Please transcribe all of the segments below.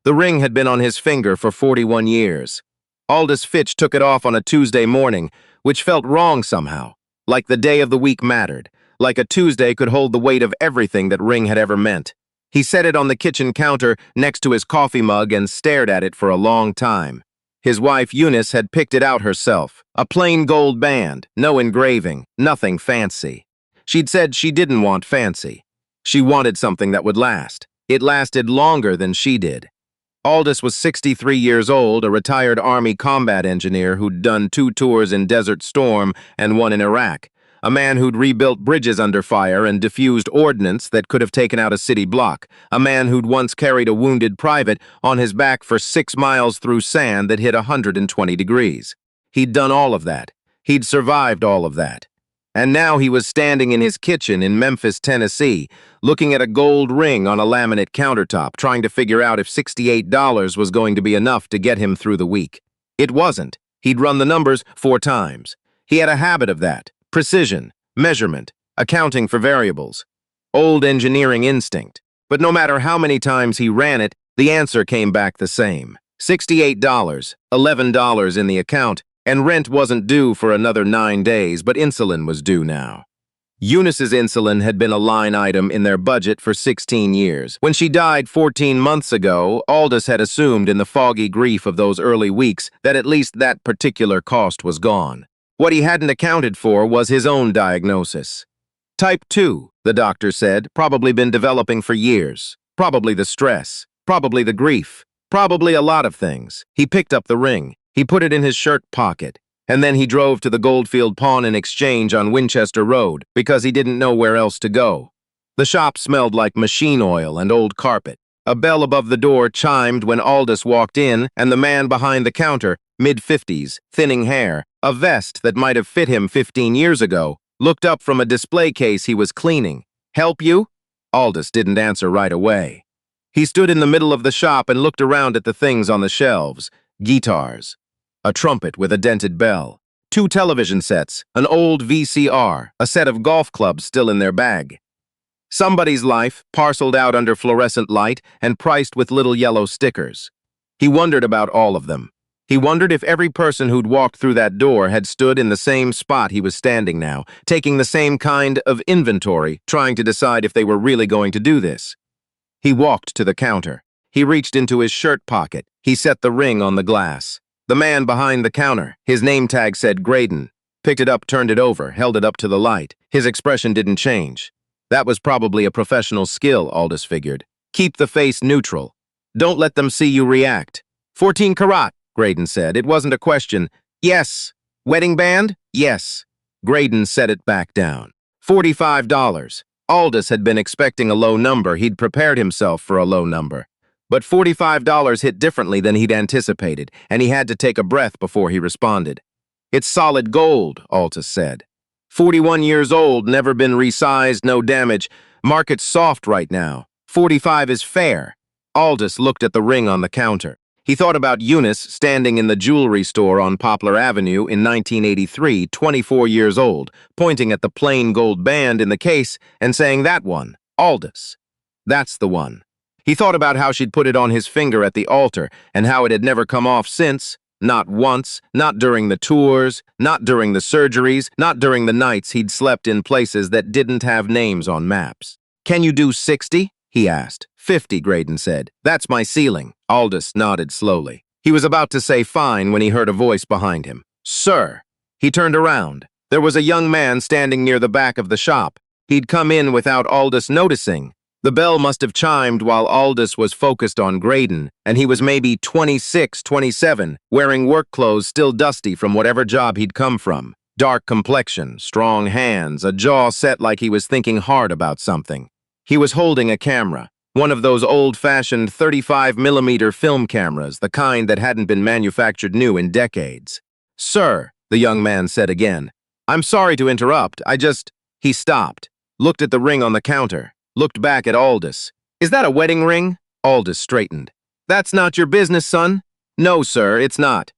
The ring had been on his finger for 41 years. Aldous Fitch took it off on a Tuesday morning, which felt wrong somehow, like the day of the week mattered, like a Tuesday could hold the weight of everything that ring had ever meant. He set it on the kitchen counter next to his coffee mug and stared at it for a long time. His wife Eunice had picked it out herself, a plain gold band, no engraving, nothing fancy. She'd said she didn't want fancy. She wanted something that would last. It lasted longer than she did. Aldous was 63 years old, a retired Army combat engineer who'd done 2 tours in Desert Storm and 1 in Iraq, a man who'd rebuilt bridges under fire and diffused ordnance that could have taken out a city block, a man who'd once carried a wounded private on his back for 6 miles through sand that hit 120 degrees. He'd done all of that. He'd survived all of that. And now he was standing in his kitchen in Memphis, Tennessee, looking at a gold ring on a laminate countertop, trying to figure out if $68 was going to be enough to get him through the week. It wasn't. He'd run the numbers 4 times. He had a habit of that. Precision, measurement, accounting for variables. Old engineering instinct. But no matter how many times he ran it, the answer came back the same. $68, $11 in the account, and rent wasn't due for another 9 days, but insulin was due now. Eunice's insulin had been a line item in their budget for 16 years. When she died 14 months ago, Aldous had assumed in the foggy grief of those early weeks that at least that particular cost was gone. What he hadn't accounted for was his own diagnosis. Type 2, the doctor said, probably been developing for years. Probably the stress. Probably the grief. Probably a lot of things. He picked up the ring. He put it in his shirt pocket, and then he drove to the Goldfield Pawn and Exchange on Winchester Road because he didn't know where else to go. The shop smelled like machine oil and old carpet. A bell above the door chimed when Aldous walked in, and the man behind the counter, mid-50s, thinning hair, a vest that might have fit him 15 years ago, looked up from a display case he was cleaning. "Help you?" Aldous didn't answer right away. He stood in the middle of the shop and looked around at the things on the shelves. Guitars. A trumpet with a dented bell, 2 television sets, an old VCR, a set of golf clubs still in their bag. Somebody's life, parceled out under fluorescent light and priced with little yellow stickers. He wondered about all of them. He wondered if every person who'd walked through that door had stood in the same spot he was standing now, taking the same kind of inventory, trying to decide if they were really going to do this. He walked to the counter. He reached into his shirt pocket. He set the ring on the glass. The man behind the counter, his name tag said Graydon, picked it up, turned it over, held it up to the light. His expression didn't change. That was probably a professional skill, Aldous figured. Keep the face neutral. Don't let them see you react. 14 karat, Graydon said. It wasn't a question. Yes. Wedding band? Yes. Graydon set it back down. $45. Aldous had been expecting a low number. He'd prepared himself for a low number. But $45 hit differently than he'd anticipated, and he had to take a breath before he responded. "It's solid gold," Aldous said. 41 years old, never been resized, no damage. Market's soft right now. 45 is fair. Aldous looked at the ring on the counter. He thought about Eunice standing in the jewelry store on Poplar Avenue in 1983, 24 years old, pointing at the plain gold band in the case and saying, "That one, Aldous. That's the one." He thought about how she'd put it on his finger at the altar and how it had never come off since, not once, not during the tours, not during the surgeries, not during the nights he'd slept in places that didn't have names on maps. "Can you do 60? He asked. 50, Graydon said. "That's my ceiling." Aldous nodded slowly. He was about to say fine when he heard a voice behind him. "Sir." He turned around. There was a young man standing near the back of the shop. He'd come in without Aldous noticing. The bell must have chimed while Aldous was focused on Graydon, and he was maybe 26, 27, wearing work clothes still dusty from whatever job he'd come from. Dark complexion, strong hands, a jaw set like he was thinking hard about something. He was holding a camera, one of those old-fashioned 35mm film cameras, the kind that hadn't been manufactured new in decades. "Sir," the young man said again, "I'm sorry to interrupt, He stopped, looked at the ring on the counter, looked back at Aldous. "Is that a wedding ring?" Aldous straightened. "That's not your business, son." "No, sir, it's not."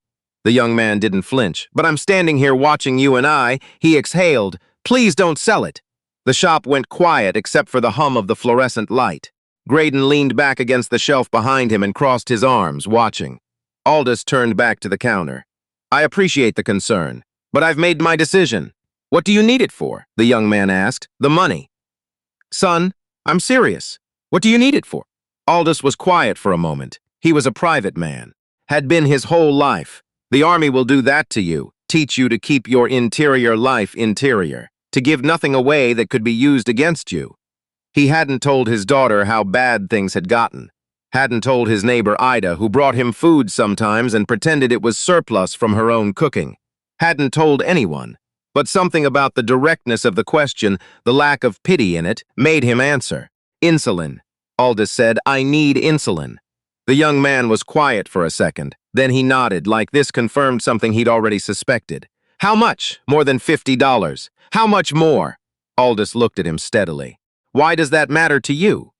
The young man didn't flinch. "But I'm standing here watching you and he exhaled. "Please don't sell it." The shop went quiet except for the hum of the fluorescent light. Graydon leaned back against the shelf behind him and crossed his arms, watching. Aldous turned back to the counter. I appreciate the concern, but I've made my decision. What do you need it for? The young man asked. The money. Son, I'm serious. What do you need it for? Aldous was quiet for a moment. He was a private man. Had been his whole life. The army will do that to you, teach you to keep your interior life interior, to give nothing away that could be used against you. He hadn't told his daughter how bad things had gotten. Hadn't told his neighbor Ida, who brought him food sometimes and pretended it was surplus from her own cooking. Hadn't told anyone. But something about the directness of the question, the lack of pity in it, made him answer. Insulin. Aldous said, I need insulin. The young man was quiet for a second. Then he nodded, like this confirmed something he'd already suspected. How much? More than $50. How much more? Aldous looked at him steadily. Why does that matter to you?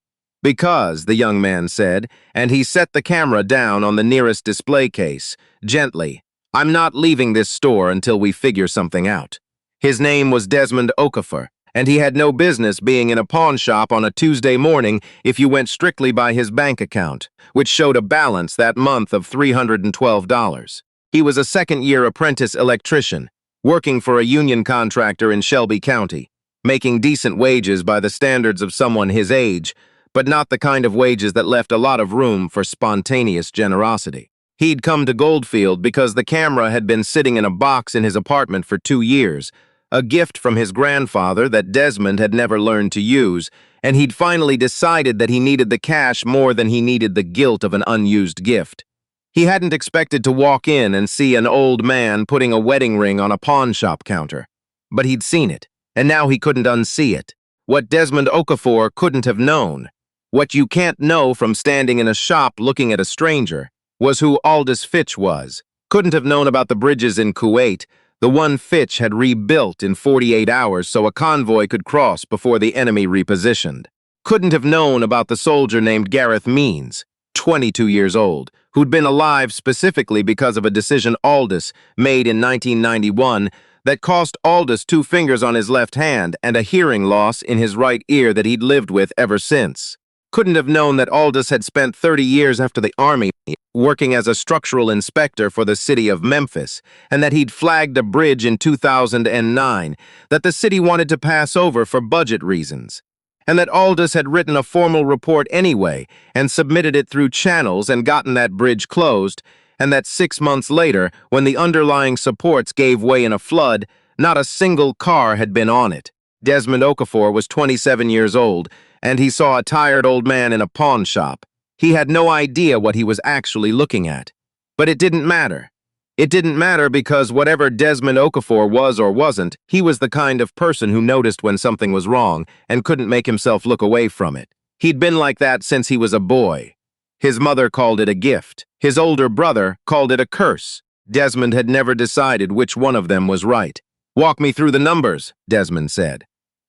Because, the young man said, and he set the camera down on the nearest display case, gently. I'm not leaving this store until we figure something out. His name was Desmond Okafor, and he had no business being in a pawn shop on a Tuesday morning if you went strictly by his bank account, which showed a balance that month of $312. He was a second-year apprentice electrician, working for a union contractor in Shelby County, making decent wages by the standards of someone his age, but not the kind of wages that left a lot of room for spontaneous generosity. He'd come to Goldfield because the camera had been sitting in a box in his apartment for 2 years, a gift from his grandfather that Desmond had never learned to use, and he'd finally decided that he needed the cash more than he needed the guilt of an unused gift. He hadn't expected to walk in and see an old man putting a wedding ring on a pawn shop counter. But he'd seen it, and now he couldn't unsee it. What Desmond Okafor couldn't have known, what you can't know from standing in a shop looking at a stranger, was who Aldous Fitch was. Couldn't have known about the bridges in Kuwait, the one Fitch had rebuilt in 48 hours so a convoy could cross before the enemy repositioned. Couldn't have known about the soldier named Gareth Means, 22 years old, who'd been alive specifically because of a decision Aldous made in 1991 that cost Aldous 2 fingers on his left hand and a hearing loss in his right ear that he'd lived with ever since. Couldn't have known that Aldous had spent 30 years after the army working as a structural inspector for the city of Memphis, and that he'd flagged a bridge in 2009 that the city wanted to pass over for budget reasons, and that Aldous had written a formal report anyway and submitted it through channels and gotten that bridge closed, and that 6 months later, when the underlying supports gave way in a flood, not a single car had been on it. Desmond Okafor was 27 years old, and he saw a tired old man in a pawn shop. He had no idea what he was actually looking at. But it didn't matter. It didn't matter because whatever Desmond Okafor was or wasn't, he was the kind of person who noticed when something was wrong and couldn't make himself look away from it. He'd been like that since he was a boy. His mother called it a gift. His older brother called it a curse. Desmond had never decided which one of them was right. Walk me through the numbers, Desmond said.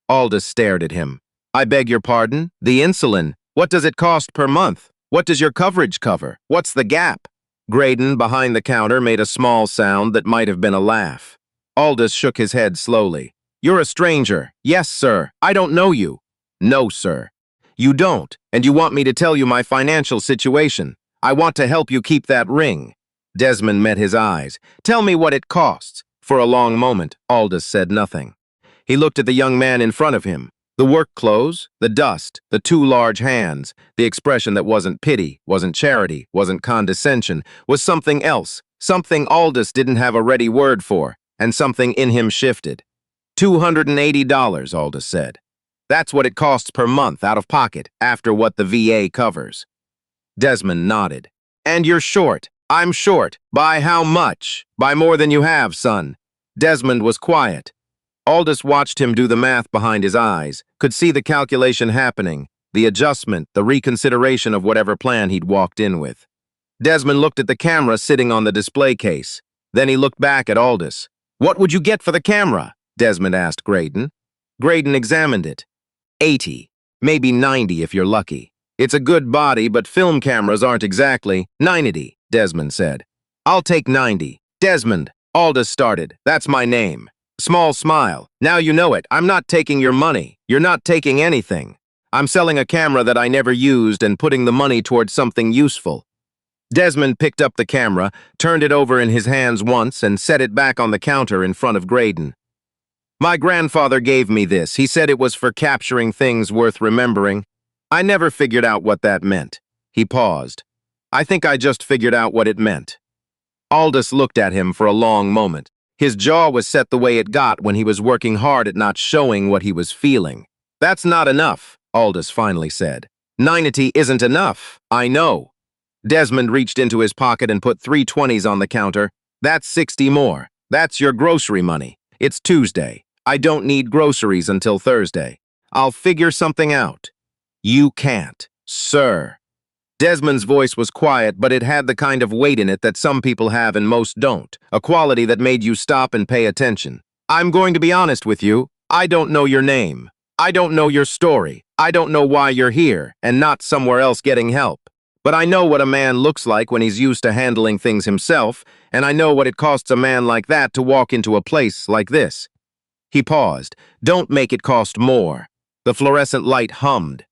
Aldous stared at him. I beg your pardon? The insulin. What does it cost per month? What does your coverage cover? What's the gap? Graydon, behind the counter, made a small sound that might have been a laugh. Aldous shook his head slowly. You're a stranger. Yes, sir. I don't know you. No, sir. You don't, and you want me to tell you my financial situation. I want to help you keep that ring. Desmond met his eyes. Tell me what it costs. For a long moment, Aldous said nothing. He looked at the young man in front of him. The work clothes, the dust, the 2 large hands, the expression that wasn't pity, wasn't charity, wasn't condescension, was something else, something Aldous didn't have a ready word for, and something in him shifted. $280, Aldous said. That's what it costs per month out of pocket, after what the VA covers. Desmond nodded. And you're short. I'm short. By how much? By more than you have, son. Desmond was quiet. Aldous watched him do the math behind his eyes, could see the calculation happening, the adjustment, the reconsideration of whatever plan he'd walked in with. Desmond looked at the camera sitting on the display case. Then he looked back at Aldous. What would you get for the camera? Desmond asked Graydon. Graydon examined it. 80, maybe 90 if you're lucky. It's a good body, but film cameras aren't exactly. 90, Desmond said. I'll take 90. Desmond, Aldous started. That's my name. Small smile. Now you know it. I'm not taking your money. You're not taking anything. I'm selling a camera that I never used and putting the money towards something useful. Desmond picked up the camera, turned it over in his hands once, and set it back on the counter in front of Graydon. My grandfather gave me this. He said it was for capturing things worth remembering. I never figured out what that meant. He paused. I think I just figured out what it meant. Aldous looked at him for a long moment. His jaw was set the way it got when he was working hard at not showing what he was feeling. That's not enough, Aldous finally said. 90 isn't enough, I know. Desmond reached into his pocket and put 3 20s on the counter. That's 60 more. That's your grocery money. It's Tuesday. I don't need groceries until Thursday. I'll figure something out. You can't, sir. Desmond's voice was quiet, but it had the kind of weight in it that some people have and most don't, a quality that made you stop and pay attention. I'm going to be honest with you. I don't know your name. I don't know your story. I don't know why you're here and not somewhere else getting help. But I know what a man looks like when he's used to handling things himself, and I know what it costs a man like that to walk into a place like this. He paused. Don't make it cost more. The fluorescent light hummed.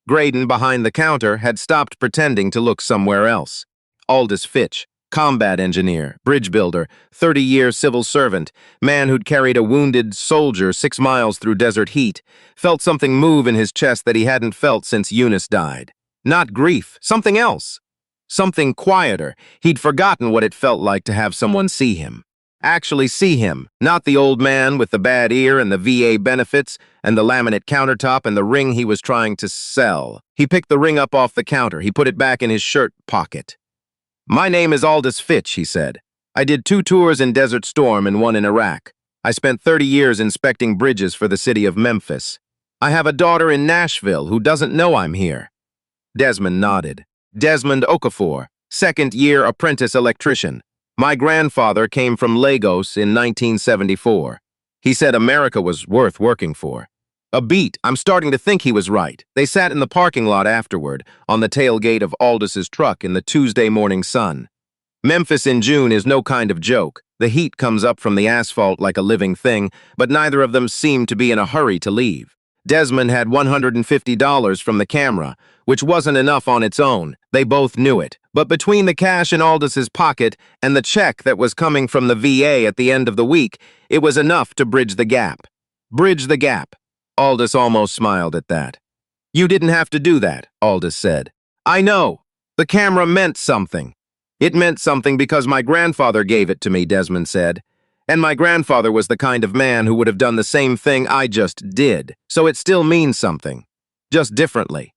Graydon, behind the counter, had stopped pretending to look somewhere else. Aldous Fitch, combat engineer, bridge builder, 30-year civil servant, man who'd carried a wounded soldier 6 miles through desert heat, felt something move in his chest that he hadn't felt since Eunice died. Not grief, something else. Something quieter. He'd forgotten what it felt like to have someone see him. Actually see him, not the old man with the bad ear and the VA benefits and the laminate countertop and the ring he was trying to sell. He picked the ring up off the counter. He put it back in his shirt pocket. My name is Aldous Fitch, he said. I did 2 tours in Desert Storm and 1 in Iraq. I spent 30 years inspecting bridges for the city of Memphis. I have a daughter in Nashville who doesn't know I'm here. Desmond nodded. Desmond Okafor, 2nd-year apprentice electrician. My grandfather came from Lagos in 1974. He said America was worth working for. A beat. I'm starting to think he was right. They sat in the parking lot afterward, on the tailgate of Aldous's truck in the Tuesday morning sun. Memphis in June is no kind of joke. The heat comes up from the asphalt like a living thing, but neither of them seemed to be in a hurry to leave. Desmond had $150 from the camera, which wasn't enough on its own. They both knew it. But between the cash in Aldous's pocket and the check that was coming from the VA at the end of the week, it was enough to bridge the gap. Bridge the gap. Aldous almost smiled at that. You didn't have to do that, Aldous said. I know. The camera meant something. It meant something because my grandfather gave it to me, Desmond said. And my grandfather was the kind of man who would have done the same thing I just did. So it still means something. Just differently.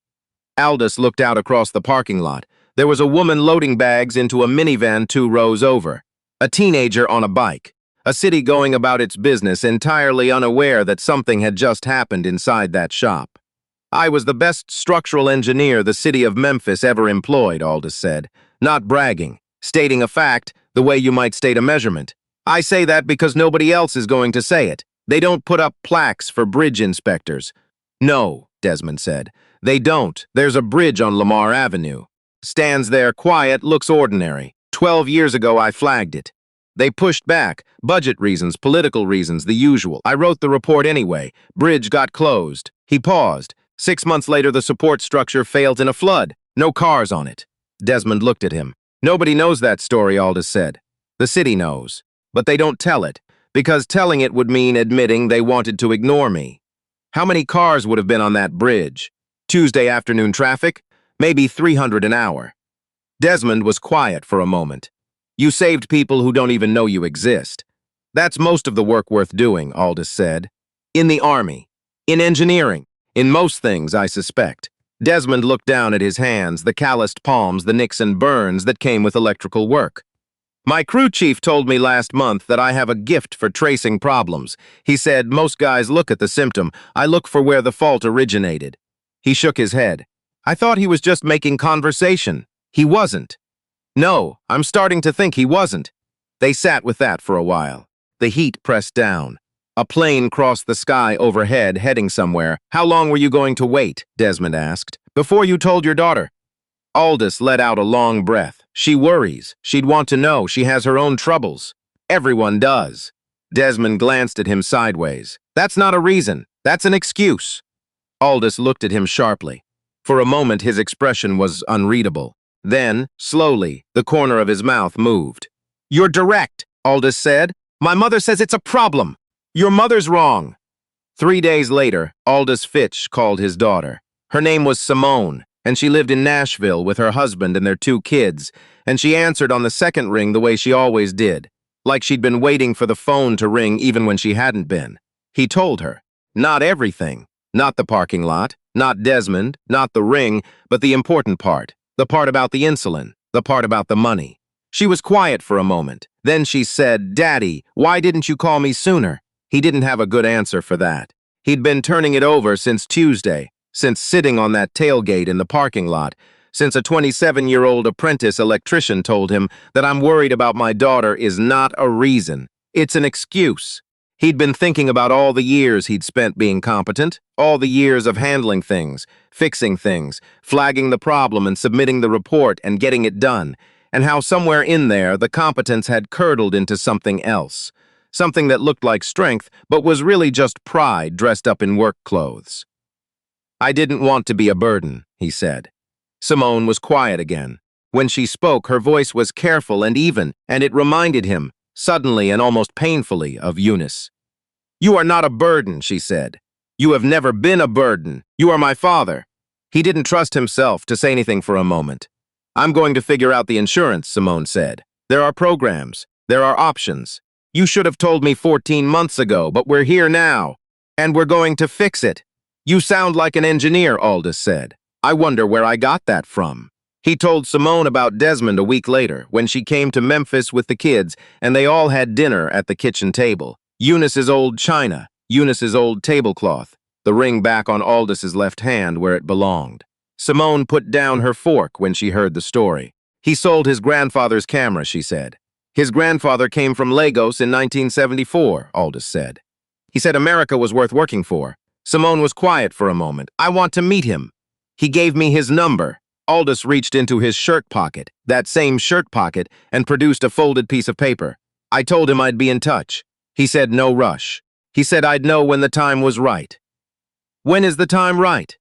Aldous looked out across the parking lot. There was a woman loading bags into a minivan 2 rows over. A teenager on a bike. A city going about its business entirely unaware that something had just happened inside that shop. I was the best structural engineer the city of Memphis ever employed, Aldous said. Not bragging. Stating a fact, the way you might state a measurement. I say that because nobody else is going to say it. They don't put up plaques for bridge inspectors. No, Desmond said. They don't. There's a bridge on Lamar Avenue. Stands there quiet, looks ordinary. 12 years ago I flagged it. They pushed back. Budget reasons, political reasons, the usual. I wrote the report anyway. Bridge got closed. He paused. 6 months later the support structure failed in a flood. No cars on it. Desmond looked at him. Nobody knows that story, Aldous said. The city knows. But they don't tell it, because telling it would mean admitting they wanted to ignore me. How many cars would have been on that bridge? Tuesday afternoon traffic? Maybe 300 an hour. Desmond was quiet for a moment. You saved people who don't even know you exist. That's most of the work worth doing, Aldous said. In the army. In engineering. In most things, I suspect. Desmond looked down at his hands, the calloused palms, the nicks and burns that came with electrical work. My crew chief told me last month that I have a gift for tracing problems. He said, most guys look at the symptom. I look for where the fault originated. He shook his head. I thought he was just making conversation. He wasn't. No, I'm starting to think he wasn't. They sat with that for a while. The heat pressed down. A plane crossed the sky overhead, heading somewhere. How long were you going to wait? Desmond asked. Before you told your daughter. Aldous let out a long breath. She worries. She'd want to know. She has her own troubles. Everyone does. Desmond glanced at him sideways. That's not a reason. That's an excuse. Aldous looked at him sharply. For a moment, his expression was unreadable. Then, slowly, the corner of his mouth moved. "You're direct," Aldous said. "My mother says it's a problem. Your mother's wrong." 3 days later, Aldous Fitch called his daughter. Her name was Simone, and she lived in Nashville with her husband and their 2 kids, and she answered on the second ring the way she always did, like she'd been waiting for the phone to ring even when she hadn't been. He told her. Not everything. Not the parking lot, not Desmond, not the ring, but the important part. The part about the insulin, the part about the money. She was quiet for a moment. Then she said, "Daddy, why didn't you call me sooner?" He didn't have a good answer for that. He'd been turning it over since Tuesday, since sitting on that tailgate in the parking lot, since a 27-year-old apprentice electrician told him that "I'm worried about my daughter" is not a reason. It's an excuse. He'd been thinking about all the years he'd spent being competent, all the years of handling things, fixing things, flagging the problem and submitting the report and getting it done, and how somewhere in there the competence had curdled into something else. Something that looked like strength, but was really just pride dressed up in work clothes. "I didn't want to be a burden," he said. Simone was quiet again. When she spoke, her voice was careful and even, and it reminded him, suddenly and almost painfully, of Eunice. "You are not a burden," she said. "You have never been a burden. You are my father." He didn't trust himself to say anything for a moment. "I'm going to figure out the insurance," Simone said. "There are programs. There are options. You should have told me 14 months ago, but we're here now, and we're going to fix it." "You sound like an engineer," Aldous said. "I wonder where I got that from." He told Simone about Desmond a week later, when she came to Memphis with the kids, and they all had dinner at the kitchen table. Eunice's old china, Eunice's old tablecloth, the ring back on Aldous's left hand where it belonged. Simone put down her fork when she heard the story. "He sold his grandfather's camera," she said. "His grandfather came from Lagos in 1974, Aldous said. He said America was worth working for." Simone was quiet for a moment. "I want to meet him." "He gave me his number." Aldous reached into his shirt pocket, that same shirt pocket, and produced a folded piece of paper. "I told him I'd be in touch. He said no rush. He said I'd know when the time was right." "When is the time right?"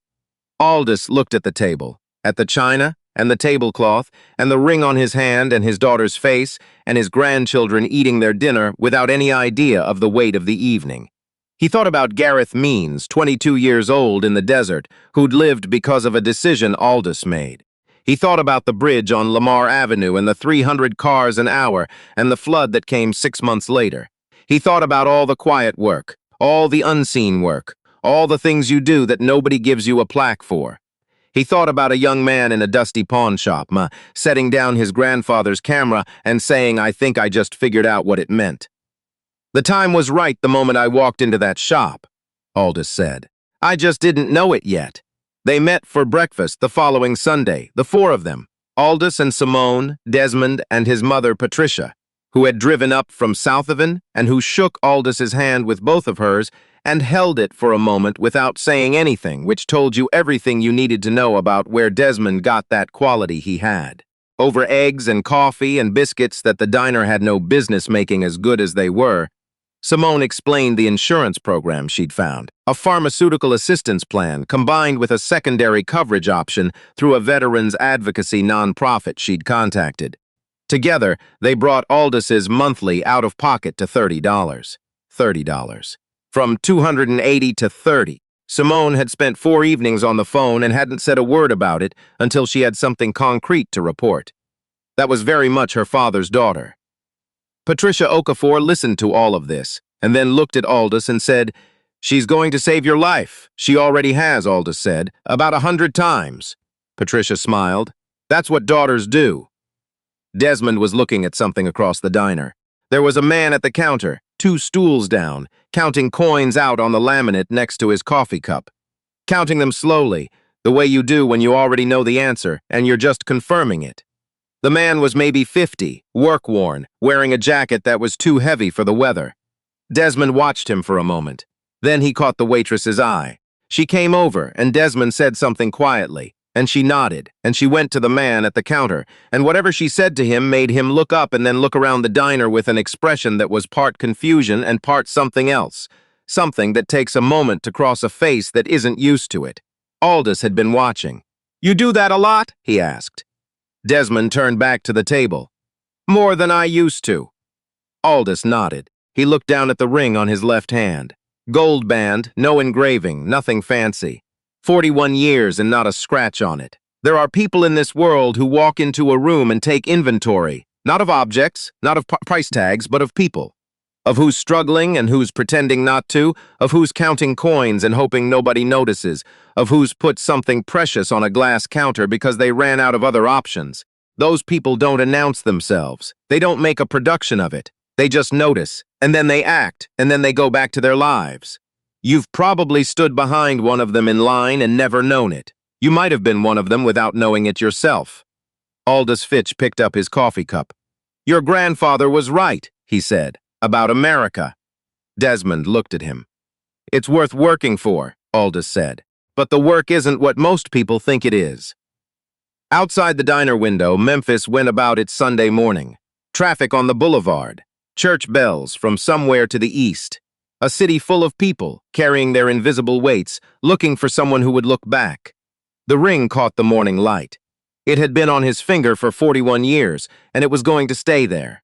Aldous looked at the table, at the china and the tablecloth and the ring on his hand and his daughter's face and his grandchildren eating their dinner without any idea of the weight of the evening. He thought about Gareth Means, 22 years old in the desert, who'd lived because of a decision Aldous made. He thought about the bridge on Lamar Avenue and the 300 cars an hour and the flood that came 6 months later. He thought about all the quiet work, all the unseen work, all the things you do that nobody gives you a plaque for. He thought about a young man in a dusty pawn shop, setting down his grandfather's camera and saying, "I think I just figured out what it meant." "The time was right the moment I walked into that shop," Aldous said. "I just didn't know it yet." They met for breakfast the following Sunday, the 4 of them, Aldous and Simone, Desmond, and his mother Patricia, who had driven up from Southaven and who shook Aldous's hand with both of hers and held it for a moment without saying anything, which told you everything you needed to know about where Desmond got that quality he had. Over eggs and coffee and biscuits that the diner had no business making as good as they were, Simone explained the insurance program she'd found, a pharmaceutical assistance plan combined with a secondary coverage option through a veterans advocacy nonprofit she'd contacted. Together, they brought Aldous's monthly out-of-pocket to $30. $30. From $280 to $30. Simone had spent 4 evenings on the phone and hadn't said a word about it until she had something concrete to report. That was very much her father's daughter. Patricia Okafor listened to all of this, and then looked at Aldous and said, "She's going to save your life." "She already has," Aldous said, "about 100 times. Patricia smiled. "That's what daughters do." Desmond was looking at something across the diner. There was a man at the counter, 2 stools down, counting coins out on the laminate next to his coffee cup. Counting them slowly, the way you do when you already know the answer and you're just confirming it. The man was maybe 50, work-worn, wearing a jacket that was too heavy for the weather. Desmond watched him for a moment. Then he caught the waitress's eye. She came over, and Desmond said something quietly, and she nodded, and she went to the man at the counter, and whatever she said to him made him look up and then look around the diner with an expression that was part confusion and part something else. something that takes a moment to cross a face that isn't used to it. Aldous had been watching. "You do that a lot?" he asked. Desmond turned back to the table. "More than I used to." Aldous nodded. He looked down at the ring on his left hand. Gold band, no engraving, nothing fancy. 41 years and not a scratch on it. There are people in this world who walk into a room and take inventory, not of objects, not of price tags, but of people. Of who's struggling and who's pretending not to, of who's counting coins and hoping nobody notices, of who's put something precious on a glass counter because they ran out of other options. Those people don't announce themselves. They don't make a production of it. They just notice, and then they act, and then they go back to their lives. You've probably stood behind one of them in line and never known it. You might have been one of them without knowing it yourself. Aldous Fitch picked up his coffee cup. "Your grandfather was right," he said, "about America." Desmond looked at him. "It's worth working for," Aldous said, "but the work isn't what most people think it is." Outside the diner window, Memphis went about its Sunday morning. Traffic on the boulevard. Church bells from somewhere to the east. A city full of people, carrying their invisible weights, looking for someone who would look back. The ring caught the morning light. It had been on his finger for 41 years, and it was going to stay there.